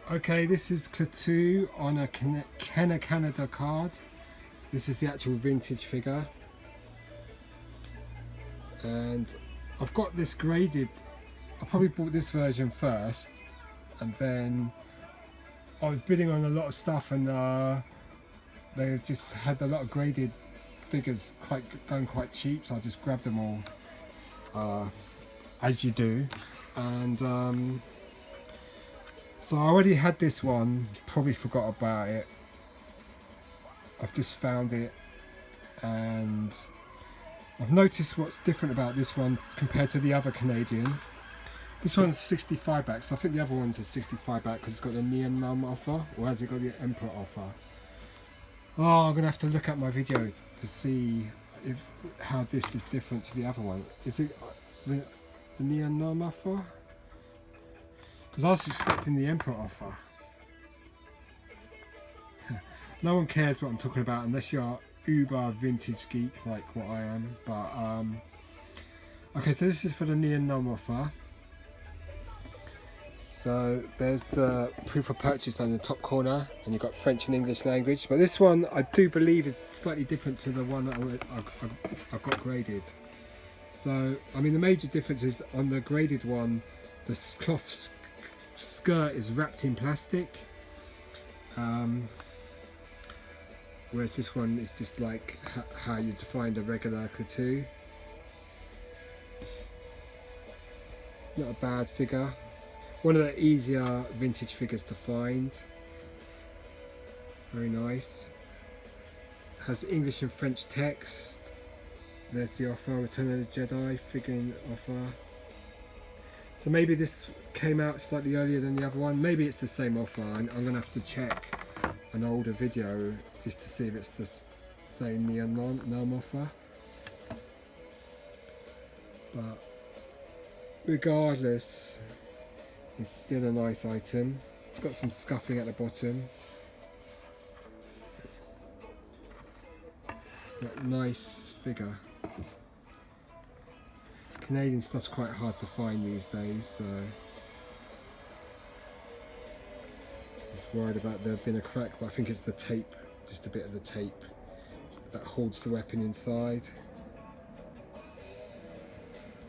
Okay, this is Klaatu on a Kenner Canada card. This is the actual vintage figure. And I've got this graded. I probably bought this version first, and then I was bidding on a lot of stuff, and they just had a lot of graded figures going quite cheap, so I just grabbed them all, as you do. And so I already had this one, probably forgot about it. I've just found it, and I've noticed what's different about this one compared to the other Canadian. This one's 65 back, so I think the other one's a 65 back because it's got the Neon Mum offer, or has it got the Emperor offer? Oh, I'm gonna have to look at my video to see how this is different to the other one. Is it the Neon Mum offer? Because I was expecting the Emperor offer. No one cares what I'm talking about unless you're uber vintage geek like what I am. But okay, so this is for the Neon Mum offer. So there's the proof of purchase on the top corner, and you've got French and English language. But this one I do believe is slightly different to the one that I got graded. So I mean, the major difference is on the graded one, the cloth skirt is wrapped in plastic, whereas this one is just like how you'd find a regular Klaatu. Not a bad figure. One of the easier vintage figures to find. Very nice. Has English and French text. There's the offer, Return of the Jedi figurine offer. So maybe this came out slightly earlier than the other one. Maybe it's the same offer. I'm going to have to check an older video just to see if it's the same Neon Mum offer. But regardless, it's still a nice item. It's got some scuffing at the bottom. But nice figure. Canadian stuff's quite hard to find these days, so just worried about there being a crack, but I think it's the tape, just a bit of the tape that holds the weapon inside.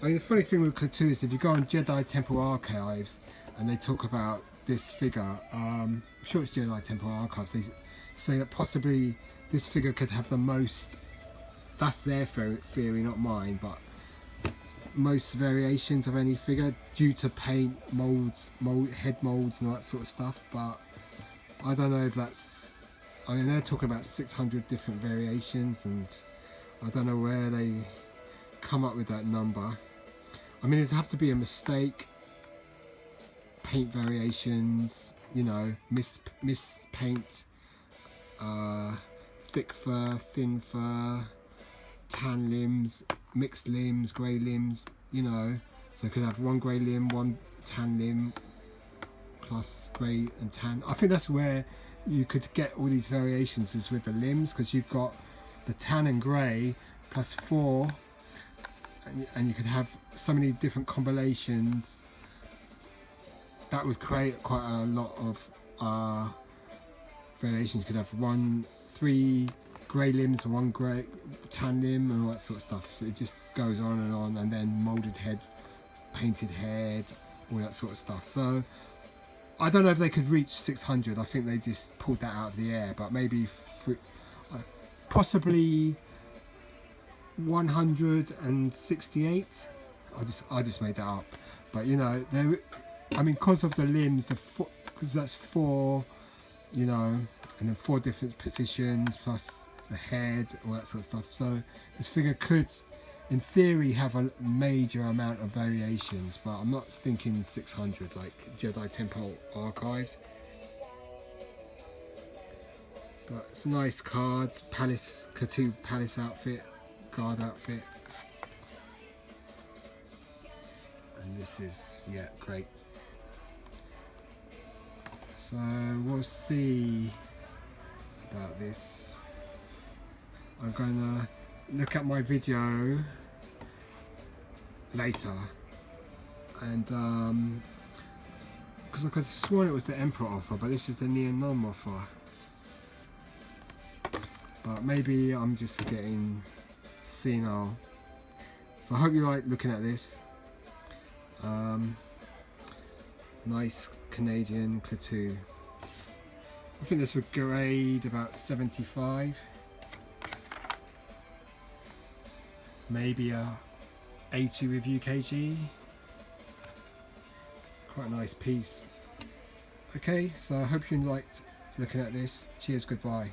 I mean, the funny thing with Klaatu is if you go on Jedi Temple Archives and they talk about this figure, I'm sure it's Jedi Temple Archives, they say that possibly this figure could have the most, that's their theory, not mine, but most variations of any figure due to paint, head molds and all that sort of stuff. But I don't know if that's, I mean, they're talking about 600 different variations, and I don't know where they come up with that number. I mean, it'd have to be a mistake, paint variations, you know, miss paint, thick fur, thin fur, tan limbs, mixed limbs, grey limbs, you know, so it could have one grey limb, one tan limb, plus grey and tan. I think that's where you could get all these variations, is with the limbs, because you've got the tan and grey plus 4, and you could have so many different combinations that would create quite a lot of variations. You could have 3 grey limbs and 1 grey tan limb and all that sort of stuff. So it just goes on, and then moulded head, painted head, all that sort of stuff. So I don't know if they could reach 600. I think they just pulled that out of the air, but maybe possibly 168. I just made that up. But you know, I mean, because of the limbs, because that's 4, you know, and then 4 different positions plus the head, all that sort of stuff. So this figure could, in theory, have a major amount of variations, but I'm not thinking 600 like Jedi Temple Archives. But it's a nice card, Klaatu Palace outfit, guard outfit. And this is, yeah, great. So we'll see about this. I'm gonna look at my video later and because I could have sworn it was the Emperor offer, but this is the Neonom offer. But maybe I'm just getting senile. So I hope you like looking at this. Nice Canadian Klaatu. I think this would grade about 75. Maybe a 80 with UKG. Quite a nice piece. Okay, so I hope you liked looking at this. Cheers, goodbye.